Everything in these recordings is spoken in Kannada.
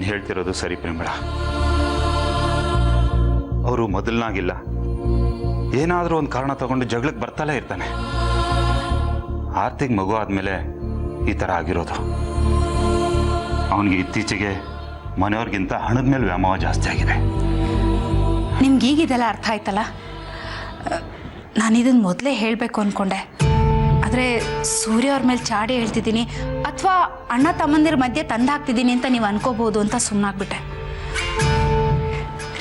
ನೀನು ಹೇಳ್ತಿರೋದು ಸರಿ ಪ್ರೇಮಳ. ಅವರು ಮೊದಲನಾಗಿಲ್ಲ, ಏನಾದರೂ ಒಂದು ಕಾರಣ ತಗೊಂಡು ಜಗಳಕ್ಕೆ ಬರ್ತಾಲೇ ಇರ್ತಾನೆ. ಆರ್ತಿಗೆ ಮಗು ಆದಮೇಲೆ ಈ ಥರ ಆಗಿರೋದು. ಅವನಿಗೆ ಇತ್ತೀಚೆಗೆ ಮನೆಯವ್ರಿಗಿಂತ ಹಣದ ಮೇಲೆ ವ್ಯಾಮೋಹ ಜಾಸ್ತಿ ಆಗಿದೆ. ನಿಮ್ಗೆ ಈಗಿದೆಲ್ಲ ಅರ್ಥ ಆಯ್ತಲ್ಲ. ನಾನು ಇದನ್ನು ಮೊದಲೇ ಹೇಳಬೇಕು ಅಂದ್ಕೊಂಡೆ, ಆದರೆ ಸೂರ್ಯ ಅವ್ರ ಮೇಲೆ ಚಾಡಿ ಹೇಳ್ತಿದ್ದೀನಿ ಅಥವಾ ಅಣ್ಣ ತಮ್ಮಂದಿರ ಮಧ್ಯೆ ತಂದಾಕ್ತಿದ್ದೀನಿ ಅಂತ ನೀವು ಅನ್ಕೋಬೋದು ಅಂತ ಸುಮ್ಮನಾಗ್ಬಿಟ್ಟೆ.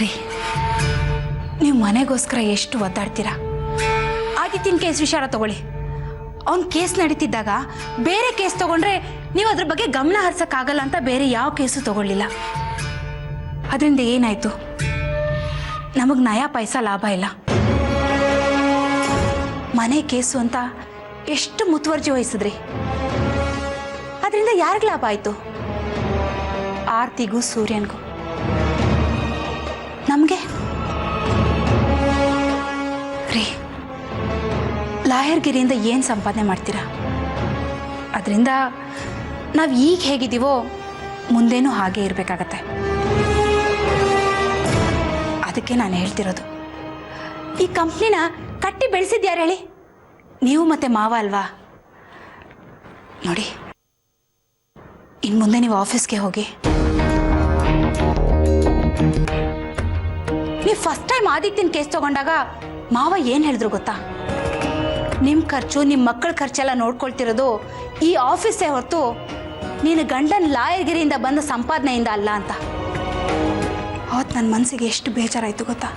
ರೀ, ನೀವು ಮನೆಗೋಸ್ಕರ ಎಷ್ಟು ಒದ್ದಾಡ್ತೀರಾ. ಆದಿತ್ಯನ ಕೇಸ್ ವಿಚಾರ ತಗೊಳ್ಳಿ. ಅವ್ನ ಕೇಸ್ ನಡೀತಿದ್ದಾಗ ಬೇರೆ ಕೇಸ್ ತಗೊಂಡ್ರೆ ನೀವು ಅದ್ರ ಬಗ್ಗೆ ಗಮನ ಹರಿಸೋಕ್ಕಾಗಲ್ಲ ಅಂತ ಬೇರೆ ಯಾವ ಕೇಸು ತಗೊಳ್ಳಿಲ್ಲ. ಅದರಿಂದ ಏನಾಯಿತು? ನಮಗೆ ನಯಾ ಪೈಸಾ ಲಾಭ ಇಲ್ಲ. ಮನೆ ಕೇಸು ಅಂತ ಎಷ್ಟು ಮುತುವರ್ಜಿ ವಹಿಸಿದ್ರಿ, ಅದರಿಂದ ಯಾರಿಗೆ ಲಾಭ ಆಯಿತು? ಆರ್ತಿಗೂ ಸೂರ್ಯನ್ಗೂ. ನಮಗೆ ರೀ, ಲಾಯರ್ಗಿರಿಯಿಂದ ಏನು ಸಂಪಾದನೆ ಮಾಡ್ತೀರಾ? ಅದರಿಂದ ನಾವು ಈಗ ಹೇಗಿದ್ದೀವೋ ಮುಂದೇನೂ ಹಾಗೆ ಇರಬೇಕಾಗತ್ತೆ. ಅದಕ್ಕೆ ನಾನು ಹೇಳ್ತಿರೋದು, ಈ ಕಂಪ್ನಿನ ಕಟ್ಟಿ ಬೆಳೆಸಿದ್ಯಾರು ಹೇಳಿ? ನೀವು ಮತ್ತೆ ಮಾವ ಅಲ್ವಾ? ನೋಡಿ, ಇನ್ನು ಮುಂದೆ ನೀವು ಆಫೀಸ್ಗೆ ಹೋಗಿ. ನೀವು ಫಸ್ಟ್ ಟೈಮ್ ಆದಿತ್ಯನ ಕೇಸ್ ತಗೊಂಡಾಗ ಮಾವ ಏನು ಹೇಳಿದ್ರು ಗೊತ್ತಾ? ನಿಮ್ಮ ಖರ್ಚು, ನಿಮ್ಮ ಮಕ್ಕಳ ಖರ್ಚೆಲ್ಲ ನೋಡ್ಕೊಳ್ತಿರೋದು ಈ ಆಫೀಸೇ ಹೊರತು ನೀನು ಗಂಡನ ಲಾಯರ್ಗಿರಿಯಿಂದ ಬಂದ ಸಂಪಾದನೆಯಿಂದ ಅಲ್ಲ ಅಂತ. ಅವತ್ತು ನನ್ನ ಮನಸ್ಸಿಗೆ ಎಷ್ಟು ಬೇಜಾರಾಯಿತು ಗೊತ್ತಾ?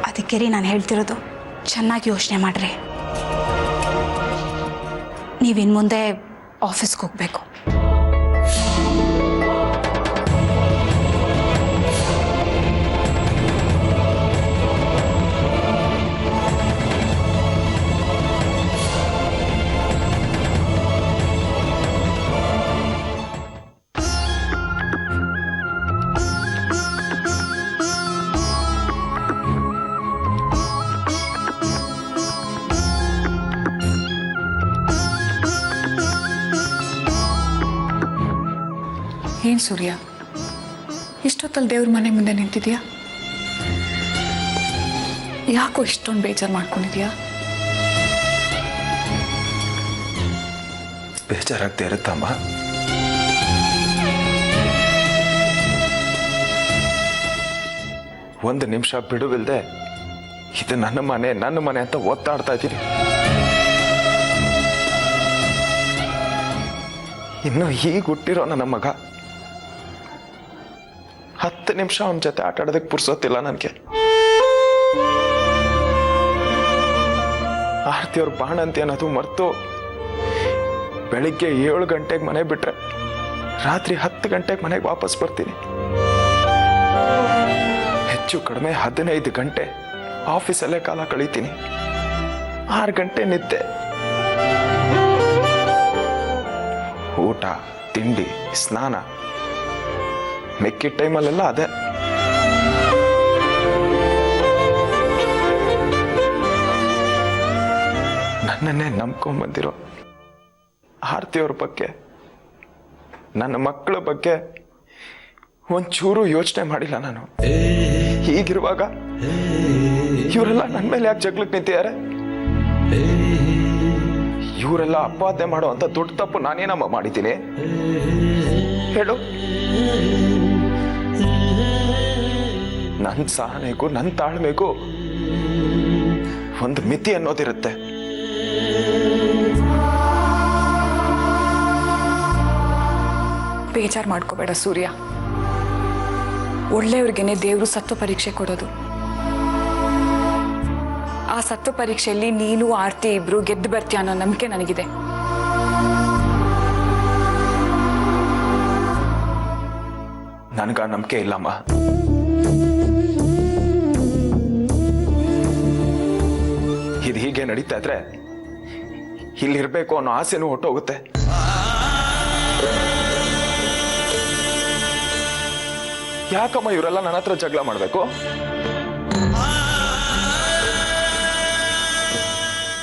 ಅದಕ್ಕೆ ರೀ ನಾನು ಹೇಳ್ತಿರೋದು, ಚೆನ್ನಾಗಿ ಯೋಚನೆ ಮಾಡ್ರಿ. ನೀವಿನ್ನು ಮುಂದೆ ಆಫೀಸ್ಗೆ ಹೋಗಬೇಕು. ಏನು ಸೂರ್ಯ, ಇಷ್ಟೊತ್ತಲ್ಲಿ ದೇವ್ರ ಮನೆ ಮುಂದೆ ನಿಂತಿದ್ಯಾ? ಯಾಕೋ ಇಷ್ಟೊಂದು ಬೇಜಾರು ಮಾಡ್ಕೊಂಡಿದ್ಯಾ? ಬೇಜಾರಾಗ್ತಾ ಇರುತ್ತಮ್ಮ. ಒಂದು ನಿಮಿಷ ಬಿಡುವಿಲ್ದೆ ಇದು ನನ್ನ ಮನೆ ಅಂತ ಒತ್ತಾಡ್ತಾ ಇದ್ದೀನಿ. ಇನ್ನು ಹೀಗೆ ಹುಟ್ಟಿರೋ ನನ್ನ ಮಗ 10 ನಿಮಿಷ ಅವನ ಜೊತೆ ಆಟ ಆಡೋದಕ್ಕೆ ಪುರ್ಸೋತಿಲ್ಲ ನನಗೆ. ಆರ್ತಿಯವ್ರ ಬಾಣಂತಿ ಅನ್ನೋದು ಮರ್ತು ಬೆಳಿಗ್ಗೆ 7 ಗಂಟೆಗೆ ಮನೆ ಬಿಟ್ರೆ ರಾತ್ರಿ 10 ಗಂಟೆಗೆ ಮನೆಗೆ ವಾಪಸ್ ಬರ್ತೀನಿ. ಹೆಚ್ಚು ಕಡಿಮೆ 15 ಗಂಟೆ ಆಫೀಸಲ್ಲೇ ಕಾಲ ಕಳೀತೀನಿ. 6 ಗಂಟೆ ನಿದ್ದೆ, ಊಟ, ತಿಂಡಿ, ಸ್ನಾನ, ಮೆಕ್ಕಿದ ಟೈಮಲ್ಲೆಲ್ಲ ಅದೇ. ನನ್ನನ್ನೇ ನಂಬ್ಕೊಂಡ್ಬಂದಿರೋ ಆರ್ತಿಯವ್ರ ಬಗ್ಗೆ, ನನ್ನ ಮಕ್ಕಳ ಬಗ್ಗೆ ಒಂಚೂರು ಯೋಚನೆ ಮಾಡಿಲ್ಲ ನಾನು. ಹೀಗಿರುವಾಗ ಇವರೆಲ್ಲ ನನ್ನ ಮೇಲೆ ಯಾಕೆ ಜಗಳಕ್ಕೆ ನಿಂತಿದ್ದಾರೆ? ಇವರೆಲ್ಲ ಅಪವಾದ ಮಾಡೋ ಅಂತ ದೊಡ್ಡ ತಪ್ಪು ನಾನೇನಮ್ಮ ಮಾಡಿದ್ದೀನಿ ಹೇಳು? ನನ್ನ ಸಹನೆಗೂ ನನ್ನ ತಾಳ್ಮೆಗೂ ಒಂದು ಮಿತಿ ಅನ್ನೋದಿರುತ್ತೆ. ಬೇಜಾರು ಮಾಡ್ಕೋಬೇಡ ಸೂರ್ಯ. ಒಳ್ಳೆಯವ್ರಿಗೇನೆ ದೇವರು ಸತ್ವ ಪರೀಕ್ಷೆ ಕೊಡೋದು. ಆ ಸತ್ವ ಪರೀಕ್ಷೆಯಲ್ಲಿ ನೀನು ಆರ್ತಿ ಇಬ್ರು ಗೆದ್ದು ಬರ್ತೀಯ ಅನ್ನೋ ನಂಬಿಕೆ ನನಗಿದೆ. ನನಗ ನಂಬಿಕೆ ಇಲ್ಲಮ್ಮ. ಇದು ಹೀಗೆ ನಡೀತಾ ಇದ್ರೆ ಇಲ್ಲಿರ್ಬೇಕು ಅನ್ನೋ ಆಸೆನೂ ಹೊಟ್ಟೋಗುತ್ತೆ. ಯಾಕಮ್ಮ ಇವರೆಲ್ಲ ನನ್ನ ಹತ್ರ ಜಗಳ ಮಾಡ್ಬೇಕು?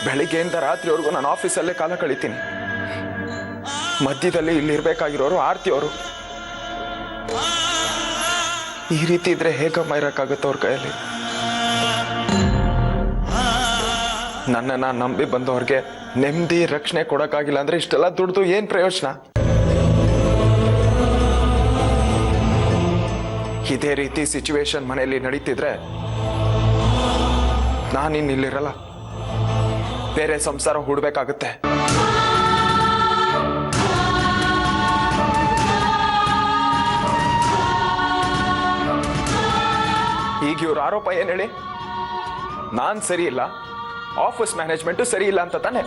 ಬೆಳಿಗ್ಗೆಯಿಂದ ರಾತ್ರಿವರೆಗೂ ನಾನು ಆಫೀಸಲ್ಲೇ ಕಾಲ ಕಳಿತೀನಿ. ಮಧ್ಯದಲ್ಲಿ ಇಲ್ಲಿರ್ಬೇಕಾಗಿರೋರು ಆರ್ತಿಯವರು. ಈ ರೀತಿ ಇದ್ರೆ ಹೇಗಮ್ಮ ಇರೋಕ್ಕಾಗುತ್ತೆ ಅವ್ರ ಕೈಯಲ್ಲಿ? ನನ್ನನ್ನ ನಂಬಿ ಬಂದವ್ರಿಗೆ ನೆಮ್ಮದಿ ರಕ್ಷಣೆ ಕೊಡಕ್ಕಾಗಿಲ್ಲ ಅಂದ್ರೆ ಇಷ್ಟೆಲ್ಲ ದುಡ್ದು ಏನ್ ಪ್ರಯೋಜನ? ಇದೇ ರೀತಿ ಸಿಚುವೇಶನ್ ಮನೆಯಲ್ಲಿ ನಡೀತಿದ್ರೆ ನಾನಿನ್ನಿಲ್ಲಿರಲ್ಲ, ಬೇರೆ ಸಂಸಾರ ಹೂಡ್ಬೇಕಾಗುತ್ತೆ. ಈಗ ಇವ್ರ ಆರೋಪ ಏನ್ ಹೇಳಿ? ನಾನ್ ಸರಿ ಇಲ್ಲ, ಆಫೀಸ್ ಮ್ಯಾನೇಜ್ಮೆಂಟು ಸರಿ ಇಲ್ಲ ಅಂತ ತಾನೆ?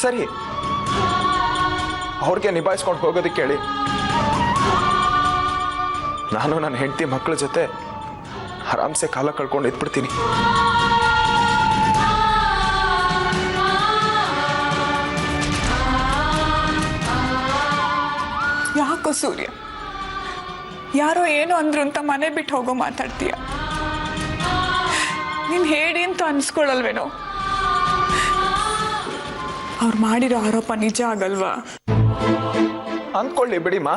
ಸರಿ, ಅವ್ರಿಗೆ ನಿಭಾಯಿಸ್ಕೊಂಡು ಹೋಗೋದಕ್ಕೆ ಹೇಳಿ. ನಾನು ನನ್ನ ಹೆಂಡತಿ ಮಕ್ಕಳ ಜೊತೆ ಆರಾಮ್ಸೆ ಕಾಲ ಕಳ್ಕೊಂಡು ಇದ್ಬಿಡ್ತೀನಿ. ಯಾಕೋ ಸೂರ್ಯ, ಯಾರೋ ಏನೋ ಅಂದ್ರು ಅಂತ ಮನೆ ಬಿಟ್ಟು ಹೋಗೋ ಮಾತಾಡ್ತೀಯ? ನೀನ್ ಹೇಳಿ ಅಂತ ಅನ್ಸ್ಕೊಳಲ್ವೇನೋ? ಅವ್ರು ಮಾಡಿರೋ ಆರೋಪ ನಿಜ ಆಗಲ್ವಾ? ಅಂದ್ಕೊಳ್ಳಿ ಬಿಡಿಮ್ಮ,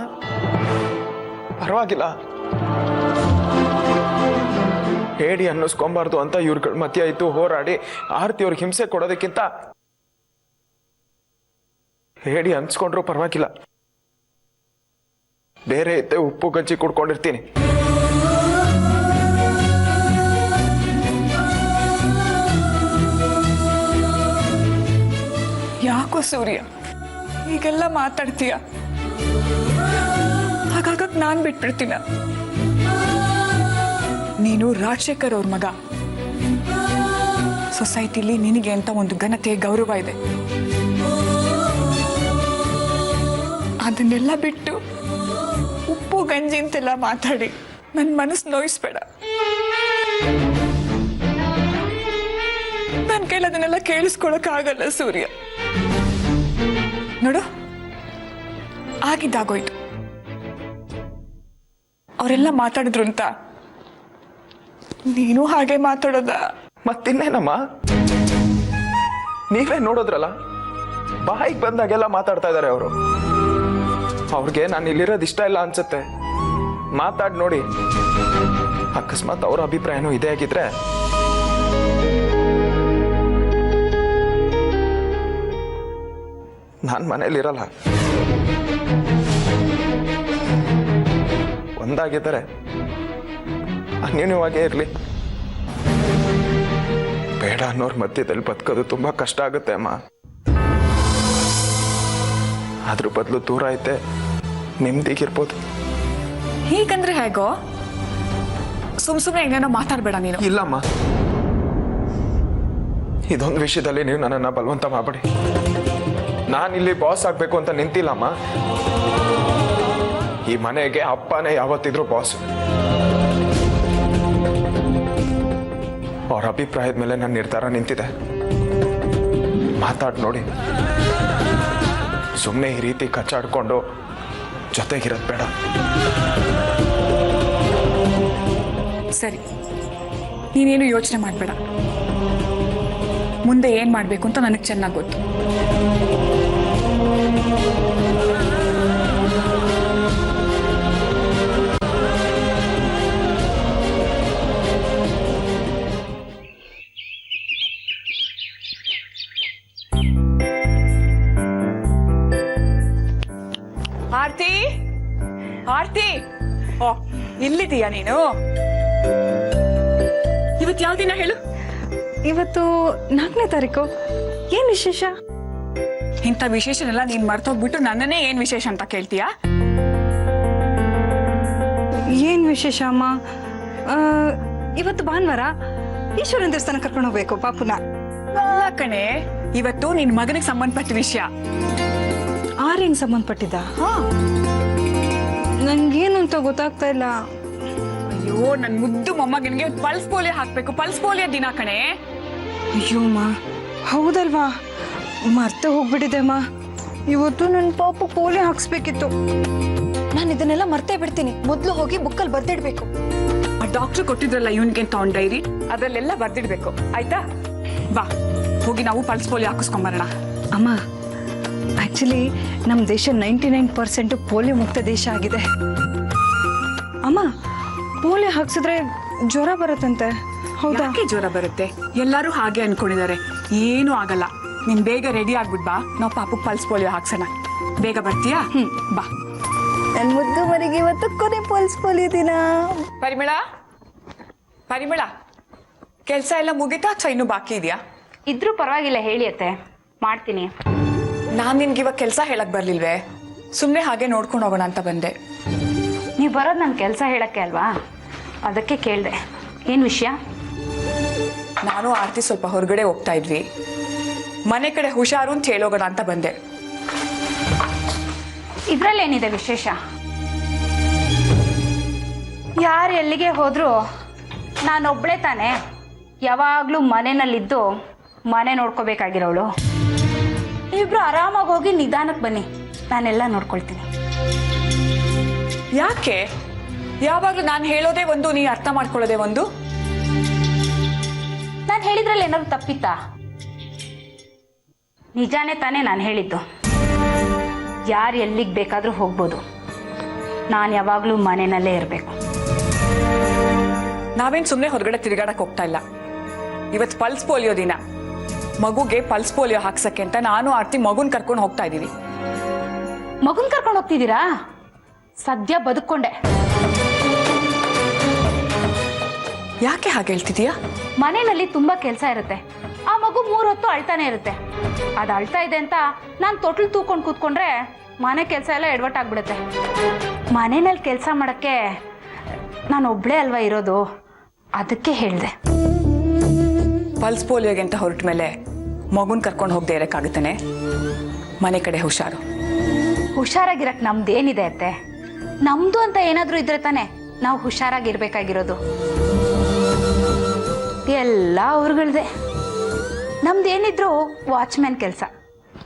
ಪರವಾಗಿಲ್ಲ. ಹೇಳಿ ಅನ್ನಿಸ್ಕೊಂಬಾರ್ದು ಅಂತ ಇವ್ರಗಳ ಮಧ್ಯ ಆಯ್ತು ಹೋರಾಡಿ ಆರ್ತಿ ಅವ್ರಿಗೆ ಹಿಂಸೆ ಕೊಡೋದಕ್ಕಿಂತ ಹೇಳಿ ಅನ್ಸ್ಕೊಂಡ್ರು ಪರವಾಗಿಲ್ಲ. ಬೇರೆ ಇದ್ದೆ ಉಪ್ಪು ಗಂಜಿ ಕುಡ್ಕೊಂಡಿರ್ತೀನಿ. ಯಾಕೋ ಸೂರ್ಯ ಹೀಗೆಲ್ಲ ಮಾತಾಡ್ತೀಯ? ಹಾಗಾಗಕ್ ನಾನ್ ಬಿಟ್ಬಿಡ್ತೀನ? ನೀನು ರಾಜಶೇಖರ್ ಅವ್ರ ಮಗ. ಸೊಸೈಟಿಲಿ ನಿನಗೆ ಅಂತ ಒಂದು ಘನತೆ ಗೌರವ ಇದೆ. ಅದನ್ನೆಲ್ಲ ಬಿಟ್ಟು ಉಪ್ಪು ಗಂಜಿ ಅಂತೆಲ್ಲ ಮಾತಾಡಿ ನನ್ನ ಮನಸ್ಸು ನೋಯಿಸ್ಬೇಡ. ನನ್ನ ಕೈಲಿ ಅದನ್ನೆಲ್ಲ ಕೇಳಿಸ್ಕೊಳಕ್ ಆಗಲ್ಲ ಸೂರ್ಯ. ನೋಡು, ಆಗಿದ್ದಾಗೋಯ್ತು. ಅವರೆಲ್ಲ ಮಾತಾಡಿದ್ರು ಅಂತ ನೀನು ಹಾಗೆ ಮಾತಾಡೋದ? ಮತ್ತಿನ್ನೇನಮ್ಮ, ನೀವೇ ನೋಡೋದ್ರಲ್ಲ, ಬಾಯಿಗೆ ಬಂದಾಗೆಲ್ಲ ಮಾತಾಡ್ತಾ ಇದ್ದಾರೆ ಅವರು. ಅವ್ರಿಗೆ ನಾನು ಇಲ್ಲಿರೋದು ಇಷ್ಟ ಇಲ್ಲ ಅನ್ಸುತ್ತೆ. ಮಾತಾಡಿ ನೋಡಿ. ಅಕಸ್ಮಾತ್ ಅವ್ರ ಅಭಿಪ್ರಾಯನೂ ಇದೇ ಆಗಿದ್ರೆ ನಾನು ಮನೇಲಿರಲ್ಲ. ಒಂದಾಗಿದ್ದಾರೆ, ಅನ್ಯೋನ್ಯವಾಗೇ ಇರಲಿ. ಬೇಡ ಅನ್ನೋರ್ ಮಧ್ಯದಲ್ಲಿ ಬದುಕೋದು ತುಂಬಾ ಕಷ್ಟ ಆಗುತ್ತೆ ಅಮ್ಮ. ಅದ್ರ ಬದಲು ದೂರ ಐತೆ ನೆಮ್ಮದಿಗಿರ್ಬೋದು. ಹೀಗಂದ್ರೆ ಹೇಗೋ? ಸುಮ್ನೆ ಏನೇನೋ ಮಾತಾಡ್ಬೇಡ ನೀನು. ಇಲ್ಲಮ್ಮ, ಇದೊಂದು ವಿಷಯದಲ್ಲಿ ನೀವು ನನ್ನನ್ನ ಬಲವಂತ ಮಾಡಬೇಡಿ. ನಾನಿಲ್ಲಿ ಬಾಸ್ ಆಗ್ಬೇಕು ಅಂತ ನಿಂತಿಲ್ಲಮ್ಮ. ಈ ಮನೆಗೆ ಅಪ್ಪನೇ ಯಾವತ್ತಿದ್ರು ಬಾಸ್. ಅವ್ರ ಅಭಿಪ್ರಾಯದ ಮೇಲೆ ನನ್ನ ನಿರ್ಧಾರ ನಿಂತಿದೆ. ಮಾತಾಡಿ ನೋಡಿ. ಸುಮ್ಮನೆ ಈ ರೀತಿ ಕಚ್ಚಾಡ್ಕೊಂಡು ಜೊತೆಗಿರೋದು ಬೇಡ. ಸರಿ, ನೀನೇನು ಯೋಚನೆ ಮಾಡಬೇಡ. ಮುಂದೆ ಏನ್ ಮಾಡ್ಬೇಕು ಅಂತ ನನಗೆ ಚೆನ್ನಾಗಿ ಗೊತ್ತು. ಆರ್ತಿ, ಆರ್ತಿ, ಓ ಇಲ್ಲಿದೀಯಾ ನೀನು? ಇವತ್ತು ಯಾವ ದಿನ ಹೇಳು? ಇವತ್ತು 4ನೇ ತಾರೀಕು. ಏನ್ ವಿಶೇಷ? ಇಂಥ ವಿಶೇಷನೆಲ್ಲ ನೀನ್ ಮರ್ತೋಗ್ಬಿಟ್ಟು ನನ್ನನ್ನೇ ಏನ್ ವಿಶೇಷ ಅಂತ ಕೇಳ್ತೀಯಾ? ಏನ್ ವಿಶೇಷ ಅಮ್ಮ? ಇವತ್ತು ಭಾನುವಾರ, ಈಶ್ವರನ ದೇವಸ್ಥಾನ ಕರ್ಕೊಂಡು ಹೋಗ್ಬೇಕು ಪಾಪುನ. ಅಲ್ಲ ಕಣೆ, ಇವತ್ತು ನಿನ್ ಮಗನಿಗೆ ಸಂಬಂಧಪಟ್ಟ ವಿಷಯ. ಆರ್ಯಂಗ್ ಸಂಬಂಧಪಟ್ಟಿದ್ದ? ನನ್ಗೇನು ಅಂತ ಗೊತ್ತಾಗ್ತಾ ಇಲ್ಲ. ಅಯ್ಯೋ, ನನ್ ಮುದ್ದು ಮೊಮ್ಮಗನಿಗೆ ಪಲ್ಸ್ ಪೋಲಿಯೋ ಹಾಕ್ಬೇಕು. ಪಲ್ಸ್ ಪೋಲಿಯೋ ದಿನ ಕಣೆ. ಅಯ್ಯೋ ಅಮ್ಮ, ಹೌದಲ್ವಾ? ಮರ್ತೆ ಹೋಗ್ಬಿಟ್ಟಿದೆ ಅಮ್ಮ. ಇವತ್ತು ನನ್ನ ಪಾಪ ಪೋಲಿಯೋ ಹಾಕ್ಸ್ಬೇಕಿತ್ತು. ನಾನು ಇದನ್ನೆಲ್ಲ ಮರ್ತೇ ಬಿಡ್ತೀನಿ. ಮೊದಲು ಹೋಗಿ ಬುಕ್ಕಲ್ಲಿ ಬರ್ದಿಡ್ಬೇಕು. ಆ ಡಾಕ್ಟರ್ ಕೊಟ್ಟಿದ್ರಲ್ಲ ಇವನ್ಗೆ ಅಂತ ಒಂದು ಡೈರಿ, ಅದ್ರಲ್ಲೆಲ್ಲ ಬರ್ದಿಡ್ಬೇಕು. ಆಯ್ತಾ? ಬಾ ಹೋಗಿ ನಾವು ಪಲ್ಸ್ ಪೋಲಿಯೋ ಹಾಕಿಸ್ಕೊಂಬರೋಣ. ಅಮ್ಮ, ಆಕ್ಚುಲಿ ನಮ್ಮ ದೇಶ 99% ಪೋಲಿಯೋ ಮುಕ್ತ ದೇಶ ಆಗಿದೆ. ಅಮ್ಮ ಪೋಲಿಯೋ ಹಾಕ್ಸಿದ್ರೆ ಜ್ವರ ಬರುತ್ತಂತೆ ಹೌದಾ? ಯಾಕೆ ಜ್ವರ ಬರುತ್ತೆ? ಎಲ್ಲರೂ ಹಾಗೆ ಅನ್ಕೊಂಡಿದ್ದಾರೆ. ಏನೂ ಆಗಲ್ಲ. ನೀನ್ ಬೇಗ ರೆಡಿ ಆಗ್ಬಿಟ್ ಬಾ, ನಾವು ಪಾಪಕ್ಕೆ ಪಲ್ಸ್ ಪೋಲಿಯೋ ಹಾಕ್ಸೋಣ. ಬೇಗ ಬರ್ತೀಯಾ? ಬಾ. ನನ್ನ ಮುದ್ದು ಮರಿಗೆ ಇವತ್ತು ಕೊನೆ ಪಲ್ಸ್ ಪೋಲಿಯೋ ದಿನ. ಪರಿಮಳ, ಪರಿಮಳ, ಕೆಲಸ ಎಲ್ಲ ಮುಗಿತಾ ಅಥವಾ ಇನ್ನೂ ಬಾಕಿ ಇದೆಯಾ? ಇದ್ರೂ ಪರವಾಗಿಲ್ಲ, ಹೇಳಿ ಅತ್ತೆ, ಮಾಡ್ತೀನಿ. ನಾನು ನಿನ್ಗೆ ಇವಾಗ ಕೆಲಸ ಹೇಳಕ್ ಬರ್ಲಿಲ್ವೇ? ಸುಮ್ಮನೆ ಹಾಗೆ ನೋಡ್ಕೊಂಡು ಹೋಗೋಣ ಅಂತ ಬಂದೆ. ನೀವು ಬರೋದು ನನ್ನ ಕೆಲಸ ಹೇಳಕ್ಕೆ ಅಲ್ವಾ, ಅದಕ್ಕೆ ಕೇಳಿದೆ. ಏನು ವಿಷಯ? ನಾನು ಆರ್ತಿ ಸ್ವಲ್ಪ ಹೊರಗಡೆ ಹೋಗ್ತಾ ಇದ್ವಿ, ಮನೆ ಕಡೆ ಹುಷಾರು ಅಂತ ಹೇಳೋಗೋಣ ಅಂತ ಬಂದೆ. ಇದರಲ್ಲೇನಿದೆ ವಿಶೇಷ? ಯಾರು ಎಲ್ಲಿಗೆ ಹೋದರೂ ನಾನೊಬ್ಬಳೇ ತಾನೆ ಯಾವಾಗಲೂ ಮನೆಯಲ್ಲಿದ್ದು ಮನೆ ನೋಡ್ಕೋಬೇಕಾಗಿರೋಳು. ನೀವಿಬ್ರು ಆರಾಮಾಗಿ ಹೋಗಿ ನಿಧಾನಕ್ಕೆ ಬನ್ನಿ, ನಾನೆಲ್ಲ ನೋಡ್ಕೊಳ್ತೀನಿ. ಯಾಕೆ ಯಾವಾಗಲೂ ನಾನು ಹೇಳೋದೇ ಒಂದು, ನೀ ಅರ್ಥ ಮಾಡ್ಕೊಳ್ಳೋದೇ ಒಂದು? ನಾನು ಹೇಳಿದ್ರಲ್ಲಿ ಏನಾದ್ರು ತಪ್ಪಿತ್ತಾ? ನಿಜಾನೇ ತಾನೇ ನಾನು ಹೇಳಿದ್ದು. ಯಾರು ಎಲ್ಲಿಗೆ ಬೇಕಾದರೂ ಹೋಗ್ಬೋದು, ನಾನು ಯಾವಾಗಲೂ ಮನೆಯಲ್ಲೇ ಇರಬೇಕು. ನಾವೇನು ಸುಮ್ಮನೆ ಹೊರಗಡೆ ತಿರುಗಾಡಕ್ಕೆ ಹೋಗ್ತಾ ಇಲ್ಲ. ಇವತ್ತು ಪಲ್ಸ್ ಪೋಲಿಯೋ ದಿನ. ಮಗುಗೆ ಪಲ್ಸ್ ಪೋಲಿಯೋ ಹಾಕ್ಸಕ್ಕೆ ಅಂತ ನಾನು ಆರ್ತಿ ಮಗುನ್ ಕರ್ಕೊಂಡು ಹೋಗ್ತಾ ಇದ್ದೀವಿ. ಮಗುನ್ ಕರ್ಕೊಂಡು ಹೋಗ್ತಿದ್ದೀರಾ? ಸದ್ಯ ಬದುಕೊಂಡೆ. ಯಾಕೆ ಹಾಗೆ ಹೇಳ್ತಿದೀಯಾ? ಮನೆಯಲ್ಲಿ ತುಂಬಾ ಕೆಲಸ ಇರುತ್ತೆ. ಆ ಮಗು 3 ಹೊತ್ತು ಅಳ್ತಾನೆ ಇರುತ್ತೆ. ಅದು ಅಳ್ತಾ ಇದೆ ಅಂತ ನಾನು ತೊಟ್ಲು ತೂಕೊಂಡು ಕೂತ್ಕೊಂಡ್ರೆ ಮನೆ ಕೆಲಸ ಎಲ್ಲ ಎಡವಟ್ಟಾಗ್ಬಿಡುತ್ತೆ. ಮನೆಯಲ್ಲಿ ಕೆಲಸ ಮಾಡೋಕ್ಕೆ ನಾನು ಒಬ್ಳೇ ಅಲ್ವಾ ಇರೋದು, ಅದಕ್ಕೆ ಹೇಳಿದೆ. ಪಲ್ಸ್ ಪೋಲಿಯೋಗೆ ಅಂತ ಹೊರಟ ಮೇಲೆ ಮಗುನ್ ಕರ್ಕೊಂಡು ಹೋಗದೆ ಇರೋಕ್ಕಾಗುತ್ತಾನೆ? ಮನೆ ಕಡೆ ಹುಷಾರು. ಹುಷಾರಾಗಿರಕ್ಕೆ ನಮ್ದೇನಿದೆ ಅತ್ತೆ? ನಮ್ದು ಅಂತ ಏನಾದರೂ ಇದ್ರೆ ತಾನೆ ನಾವು ಹುಷಾರಾಗಿರ್ಬೇಕಾಗಿರೋದು. ಎಲ್ಲ ಅವ್ರುಗಳ್ದೆ. ನಮ್ದೇನಿದ್ರು ವಾಚ್ಮ್ಯಾನ್ ಕೆಲಸ,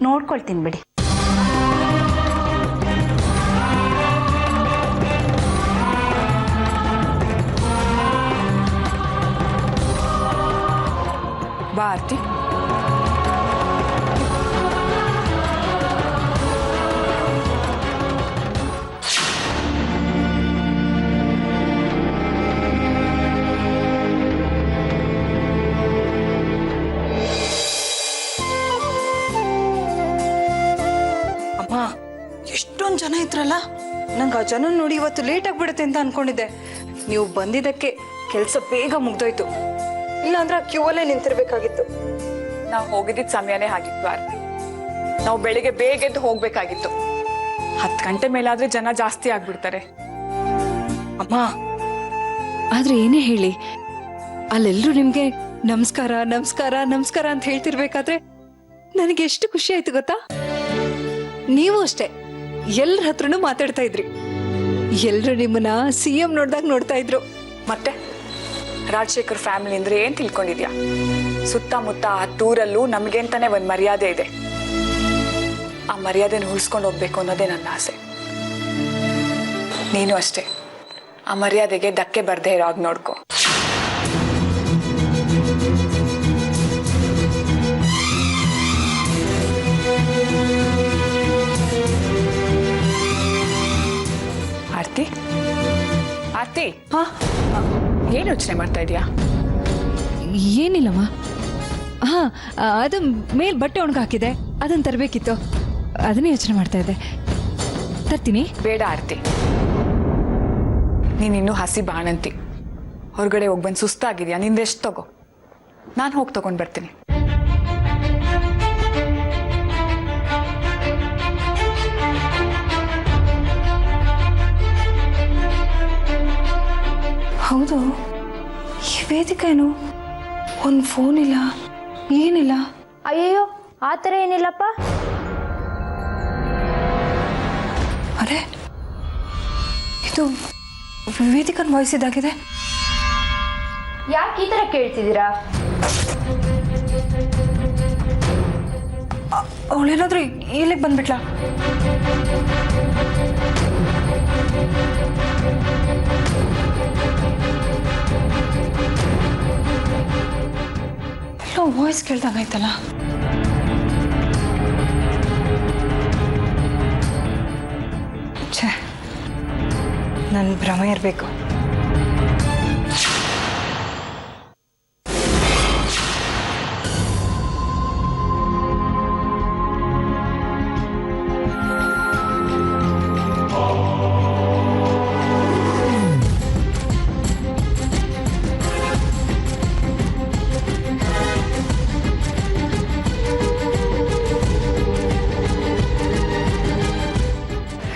ನೋಡ್ಕೊಳ್ತೀನಿ ಬಿಡಿ. ಬಾ ಆರ್ತಿ. ಅಮ್ಮ ಎಷ್ಟೊಂದು ಜನ ಇದ್ರಲ್ಲ, ನಂಗೆ ಆ ಜನ ನೋಡಿ ಇವತ್ತು ಲೇಟ್ ಆಗ್ಬಿಡುತ್ತೆ ಅಂತ ಅನ್ಕೊಂಡಿದ್ದೆ. ನೀವು ಬಂದಿದ್ದಕ್ಕೆ ಕೆಲಸ ಬೇಗ ಮುಗ್ದೋಯ್ತು, ಇಲ್ಲಾಂದ್ರೆ ಆ ಕ್ಯೂ ಅಲ್ಲೇ ನಿಂತಿರ್ಬೇಕಾಗಿತ್ತು. ನಾವು ಹೋಗಿದ್ದ ಸಮಯನೇ ಆಗಿತ್ತು ಆರ್ತಿ. ನಾವು ಬೆಳಿಗ್ಗೆ ಬೇಗ ಎದ್ದು ಹೋಗ್ಬೇಕಾಗಿತ್ತು. 10 ಗಂಟೆ ಮೇಲಾದ್ರೆ ಜನ ಜಾಸ್ತಿ ಆಗ್ಬಿಡ್ತಾರೆ. ಅಮ್ಮ ಆದ್ರೆ ಏನೇ ಹೇಳಿ, ಅಲ್ಲೆಲ್ಲರೂ ನಿಮ್ಗೆ ನಮಸ್ಕಾರ ನಮಸ್ಕಾರ ನಮಸ್ಕಾರ ಅಂತ ಹೇಳ್ತಿರ್ಬೇಕಾದ್ರೆ ನನಗೆ ಎಷ್ಟು ಖುಷಿ ಆಯ್ತು ಗೊತ್ತಾ? ನೀವು ಅಷ್ಟೇ ಎಲ್ಲರ ಹತ್ರನೂ ಮಾತಾಡ್ತಾ ಇದ್ರಿ. ಎಲ್ರು ನಿಮ್ಮನ್ನ CM ನೋಡ್ದಾಗ ನೋಡ್ತಾ ಇದ್ರು. ಮತ್ತೆ ರಾಜಶೇಖರ್ ಫ್ಯಾಮಿಲಿ ಅಂದ್ರೆ ಏನ್ ತಿಳ್ಕೊಂಡಿದ್ಯಾ? ಸುತ್ತಮುತ್ತ ಆ ಟೂರಲ್ಲೂ ನಮ್ಗೆ ಅಂತಾನೆ ಒಂದ್ ಮರ್ಯಾದೆ ಇದೆ. ಆ ಮರ್ಯಾದೆನ ಉಳಿಸ್ಕೊಂಡು ಹೋಗ್ಬೇಕು ಅನ್ನೋದೇ ನನ್ನ ಆಸೆ. ನೀನು ಅಷ್ಟೇ ಆ ಮರ್ಯಾದೆಗೆ ಧಕ್ಕೆ ಬರ್ದೇ ಇರೋ ಹಾಗೆ ನೋಡ್ಕೊ. ಆರ್ತಿ, ಆರ್ತಿ, ಏನ್ ಯೋಚನೆ ಮಾಡ್ತಾ ಇದೀಯಾ? ಏನಿಲ್ಲಮ್ಮ. ಹಾ, ಅದು ಮೇಲ್ ಬಟ್ಟೆ ಒಣಗ ಹಾಕಿದೆ, ಅದನ್ನ ತರಬೇಕಿತ್ತು, ಅದನ್ನೇ ಯೋಚನೆ ಮಾಡ್ತಾ ಇದ್ದೆ. ತರ್ತೀನಿ. ಬೇಡ ಆರ್ತಿ, ನೀನಿನ್ನೂ ಹಸಿ ಬಾಣಂತಿ. ಹೊರಗಡೆ ಹೋಗಿ ಬಂದು ಸುಸ್ತಾಗಿದ್ಯಾ? ನಿಂದೆಷ್ಟು ತಗೋ, ನಾನು ಹೋಗಿ ತಗೊಂಡ್ ಬರ್ತೀನಿ. ಹೌದು, ಈ ವೇದಿಕೆ ಏನು, ಒಂದು ಫೋನ್ ಇಲ್ಲ, ಏನಿಲ್ಲ. ಅಯ್ಯೋ, ಆ ಥರ ಏನಿಲ್ಲಪ್ಪ. ಅರೆ, ಇದು ವೇದಿಕನ್ ವಾಯ್ಸ್ ಇದಾಗಿದೆ. ಯಾಕೆ ಈ ಥರ ಕೇಳ್ತಿದ್ದೀರಾ? ಅವಳೇನಾದ್ರೂ ಇಲ್ಲಿಗೆ ಬಂದ್ಬಿಟ್ಲಾ? ಎಲ್ಲೋ ವಾಯ್ಸ್ ಕೇಳ್ದಂಗಾಯ್ತಲ್ಲ. ಛೇ, ನನ್ನ ಭ್ರಮೆ ಇರಬೇಕು.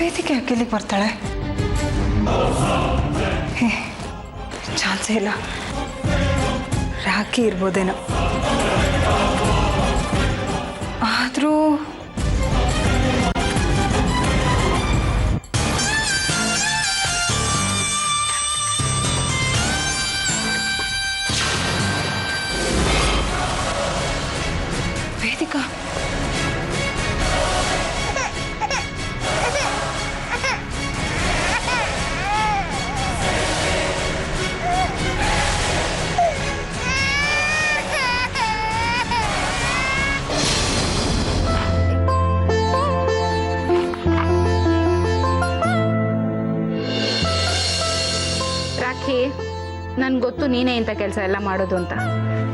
ವೇದಿಕೆ ಅಕ್ಕಿಲಿಗೆ ಬರ್ತಾಳೆ? ಚಾನ್ಸೇ ಇಲ್ಲ. ರಾಖಿ ಇರ್ಬೋದೇನೋ. ಆದರೂ ವೇದಿಕಾ ರಾಖಿ, ನನ್ಗೆ ಗೊತ್ತು ನೀನೇ ಇಂಥ ಕೆಲಸ ಎಲ್ಲ ಮಾಡೋದು ಅಂತ.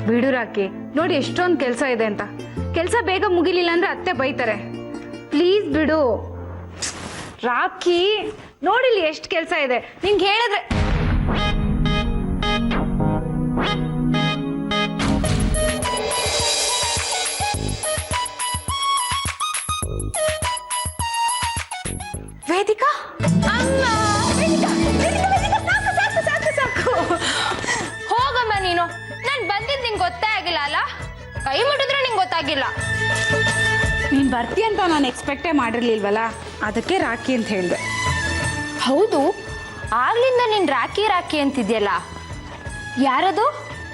ಬಿಡು ರಾಖಿ, ನೋಡಿ ಎಷ್ಟೊಂದು ಕೆಲಸ ಇದೆ ಅಂತ. ಕೆಲಸ ಬೇಗ ಮುಗಿಲಿಲ್ಲ ಅಂದ್ರೆ ಅತ್ತೆ ಬೈತಾರೆ. ಪ್ಲೀಸ್ ಬಿಡು ರಾಖಿ, ನೋಡಿಲಿ ಎಷ್ಟು ಕೆಲಸ ಇದೆ. ನಿಂಗೆ ಹೇಳಿದ್ರೆ ವೇದಿಕಾ, ಅಮ್ಮ, ವೇದಿಕಾ, ವೇದಿಕಾ, ವೇದಿಕಾ, ಸಾಕು ಸಾಕು ಸಾಕು ಸಾಕು. ಹೋಗಮ್ಮ ನೀನು. ನಾನು ಬಂದಿದ್ದು ನಿಂಗೆ ಗೊತ್ತೇ ಆಗಿಲ್ಲ ಅಲ್ಲ? ಕೈ ಮುಟ್ಟಿದ್ರೆ ನಿಂಗೆ ಗೊತ್ತಾಗಿಲ್ಲ. ನೀನ್ ಬರ್ತೀಯ ಅಂತ ನಾನು ಎಕ್ಸ್ಪೆಕ್ಟೇ ಮಾಡಿರ್ಲಿಲ್ವಲ್ಲ, ಅದಕ್ಕೆ ರಾಖಿ ಅಂತ ಹೇಳಿದೆ. ಹೌದು, ಆಗ್ಲಿಂದ ನೀನು ರಾಖಿ ರಾಖಿ ಅಂತಿದ್ಯಲ್ಲ, ಯಾರದು?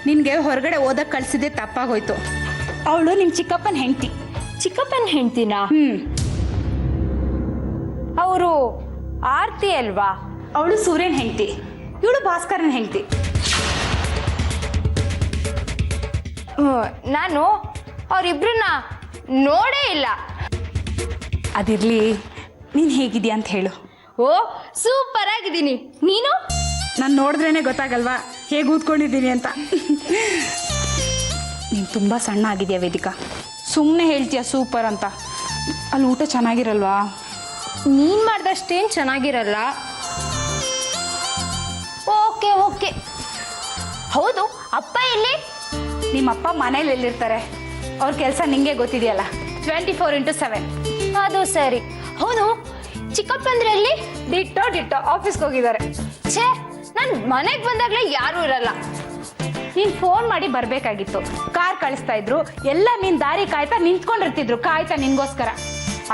ನಿನ್ಗೆ ಹೊರಗಡೆ ಓದಕ್ಕೆ ಕಳ್ಸಿದ್ದೆ ತಪ್ಪಾಗೋಯ್ತು. ಅವಳು ನಿಮ್ ಚಿಕ್ಕಪ್ಪನ ಹೆಂಡತಿ. ಚಿಕ್ಕಪ್ಪನ ಹೆಂಡ್ತಿನ? ಅವರು ಆರ್ತಿ ಅಲ್ವಾ? ಅವಳು ಸೂರ್ಯನ ಹೆಂಡತಿ, ಇವಳು ಭಾಸ್ಕರನ ಹೆಂಡತಿ. ನಾನು ಅವರಿಬ್ರನ್ನ ನೋಡೇ ಇಲ್ಲ. ಅದಿರ್ಲಿ, ನೀನ್ ಹೇಗಿದ್ಯಾ ಅಂತ ಹೇಳು. ಓ, ಸೂಪರ್ ಆಗಿದ್ದೀನಿ. ನೀನು? ನಾನು ನೋಡಿದ್ರೇನೆ ಗೊತ್ತಾಗಲ್ವಾ ಹೇಗೆ ಊದ್ಕೊಂಡಿದ್ದೀನಿ ಅಂತ. ನೀನು ತುಂಬ ಸಣ್ಣ ಆಗಿದೆಯಾ ವೇದಿಕಾ, ಸುಮ್ಮನೆ ಹೇಳ್ತೀಯ ಸೂಪರ್ ಅಂತ. ಅಲ್ಲಿ ಊಟ ಚೆನ್ನಾಗಿರಲ್ವಾ? ನೀನು ಮಾಡ್ದಷ್ಟೇನು ಚೆನ್ನಾಗಿರಲ್ಲ. Okay okay. ಹೌದು, ಅಪ್ಪ ಎಲ್ಲಿ? ನಿಮ್ಮಪ್ಪ ಮನೇಲಿ ಎಲ್ಲಿರ್ತಾರೆ? ಅವ್ರ ಕೆಲಸ ನಿಂಗೆ ಗೊತ್ತಿದೆಯಲ್ಲ, 24x7. ಅದು ಸರಿ. ಹೌದು, ಚಿಕ್ಕಪ್ಪಂದ್ರೆ ಎಲ್ಲಿ? ಡಿಟ್ಟೋ ಡಿಟ್ಟೋ ಆಫೀಸ್ಗೆ ಹೋಗಿದ್ದಾರೆ. ಛೇ, ನಾನು ಮನೆಗೆ ಬಂದಾಗಲೇ ಯಾರೂ ಇರಲ್ಲ. ನೀನು ಫೋನ್ ಮಾಡಿ ಬರಬೇಕಾಗಿತ್ತು. ಕಾರ್ ಕಳಿಸ್ತಾ ಇದ್ರು, ಎಲ್ಲ ನೀನು ದಾರಿ ಕಾಯ್ತಾ ನಿಂತ್ಕೊಂಡಿರ್ತಿದ್ರು, ಕಾಯ್ತಾ ನಿನ್ಗೋಸ್ಕರ.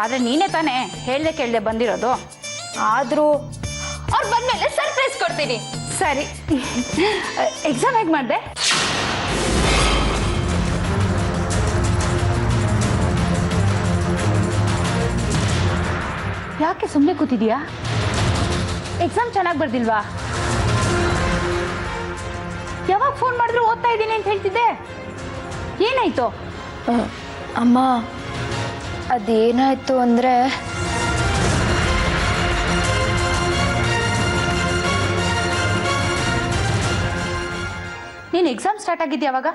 ಆದರೆ ನೀನೇ ತಾನೇ ಹೇಳ್ದೆ ಕೇಳ್ದೆ ಬಂದಿರೋದು. ಆದರೂ ಅವ್ರು ಬಂದಮೇಲೆ ಸರ್ಪ್ರೈಸ್ ಕೊಡ್ತೀನಿ. ಸರಿ, ಎಕ್ಸಾಮ್ ಹೇಗೆ ಮಾಡಿದೆ? ಯಾಕೆ ಸುಮ್ಮನೆ ಕೂತಿದ್ಯಾ? ಎಕ್ಸಾಮ್ ಚೆನ್ನಾಗಿ ಬರ್ದಿಲ್ವಾ? ಯಾವಾಗ ಫೋನ್ ಮಾಡಿದ್ರು ಓದ್ತಾ ಇದ್ದೀನಿ ಅಂತ ಹೇಳ್ತಿದ್ದೆ, ಏನಾಯ್ತು? ಅಮ್ಮ, ಅದೇನಾಯ್ತು ಅಂದರೆ, ನೀನು ಎಕ್ಸಾಮ್ ಸ್ಟಾರ್ಟ್ ಆಗಿದ್ಯಾ ಯಾವಾಗ?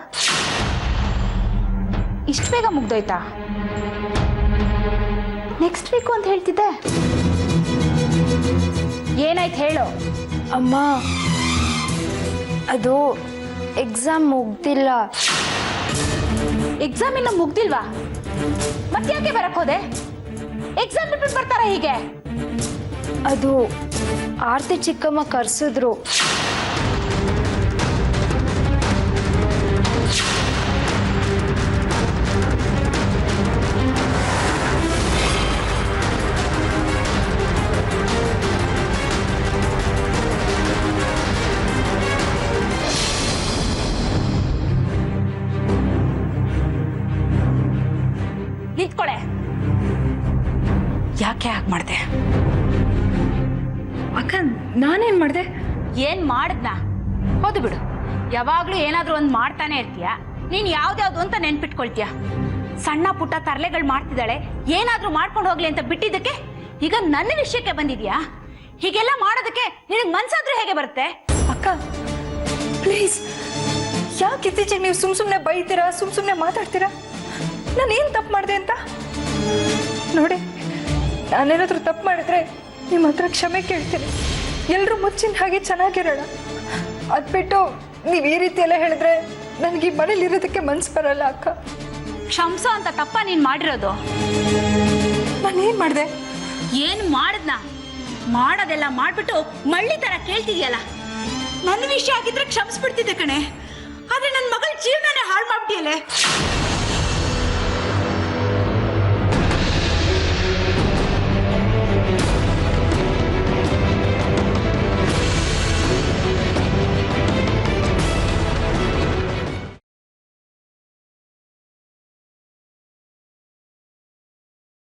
ಇಷ್ಟು ಬೇಗ ಮುಗ್ದೋಯ್ತಾ? ನೆಕ್ಸ್ಟ್ ವೀಕು ಅಂತ ಹೇಳ್ತಿದ್ದೆ, ಏನಾಯ್ತು ಹೇಳು? ಅಮ್ಮ, ಅದು ಎಕ್ಸಾಮ್ ಮುಗ್ದಿಲ್ಲ. ಎಕ್ಸಾಮ್ ಇನ್ನು ಮುಗ್ದಿಲ್ವಾ? ಮತ್ತೆ ಯಾಕೆ ಬರಕ್ ಹೋದೆ? ಎಕ್ಸಾಮ್ ಬಿಟ್ಬಿಟ್ಟು ಬರ್ತಾರ ಹೀಗೆ? ಅದು ಆರ್ತಿ ಚಿಕ್ಕಮ್ಮ ಕರ್ಸಿದ್ರು. ನಿಂತ್ಕೊಳೆ. ಯಾಕೆ ಹಾಗೆ ಮಾಡಿದೆ? ಅಕ್ಕ, ನಾನೇನು ಮಾಡಿದೆ? ಏನ್ ಮಾಡಿದ್ನಾ? ಹೌದು ಬಿಡು, ಯಾವಾಗ್ಲೂ ಏನಾದ್ರೂ ಒಂದು ಮಾಡ್ತಾನೆ ಇರ್ತೀಯ. ನೀನ್ ಯಾವ್ದ್ಯಾವ್ದು ಅಂತ ನೆನ್ಪಿಟ್ಕೊಳ್ತೀಯ. ಸಣ್ಣ ಪುಟ್ಟ ತರ್ಲೆಗಳು ಮಾಡ್ತಿದ್ದಾಳೆ, ಏನಾದ್ರೂ ಮಾಡ್ಕೊಂಡು ಹೋಗ್ಲಿ ಅಂತ ಬಿಟ್ಟಿದ್ದಕ್ಕೆ ಈಗ ನನ್ನ ವಿಷಯಕ್ಕೆ ಬಂದಿದ್ಯಾ? ಹೀಗೆಲ್ಲ ಮಾಡೋದಕ್ಕೆ ನಿನಗೆ ಮನ್ಸಾದ್ರೂ ಹೇಗೆ ಬರುತ್ತೆ? ಅಕ್ಕ ಪ್ಲೀಸ್, ಯಾಕೆ ಇತ್ತೀಚೆಗೆ ನೀವು ಸುಮ್ಮನೆ ಬೈತೀರಾ, ಸುಮ್ಮನೆ ಮಾತಾಡ್ತೀರಾ? ನಾನು ಏನು ತಪ್ಪು ಮಾಡಿದೆ ಅಂತ ನೋಡಿ. ನಾನೇನಾದರೂ ತಪ್ಪು ಮಾಡಿದ್ರೆ ನಿಮ್ಮ ಹತ್ರ ಕ್ಷಮೆ ಕೇಳ್ತೀನಿ. ಎಲ್ಲರೂ ಮುಚ್ಚಿನ ಹಾಗೆ ಚೆನ್ನಾಗಿರೋಣ. ಅದು ಬಿಟ್ಟು ನೀವು ಈ ರೀತಿ ಎಲ್ಲ ಹೇಳಿದ್ರೆ ನನಗೆ ಈ ಮನೇಲಿ ಇರೋದಕ್ಕೆ ಮನ್ಸು ಬರಲ್ಲ ಅಕ್ಕ. ಕ್ಷಮಿಸೋ ಅಂತ ತಪ್ಪ ನೀನ್ ಮಾಡಿರೋದು? ನಾನೇನು ಮಾಡಿದೆ? ಏನು ಮಾಡದ್ನ? ಮಾಡೋದೆಲ್ಲ ಮಾಡ್ಬಿಟ್ಟು ಮಳ್ಳಿ ತರ ಕೇಳ್ತಿದ್ಯಲ್ಲ. ನನ್ನ ವಿಷಯ ಆಗಿದ್ರೆ ಕ್ಷಮಿಸ್ಬಿಡ್ತಿದ್ದೆ ಕಣೆ, ಆದ್ರೆ ನನ್ನ ಮಗಳ ಜೀವನನೇ ಹಾಳು ಮಾಡ್ಬಿಟ್ಟಿಯಲ್ಲೇ.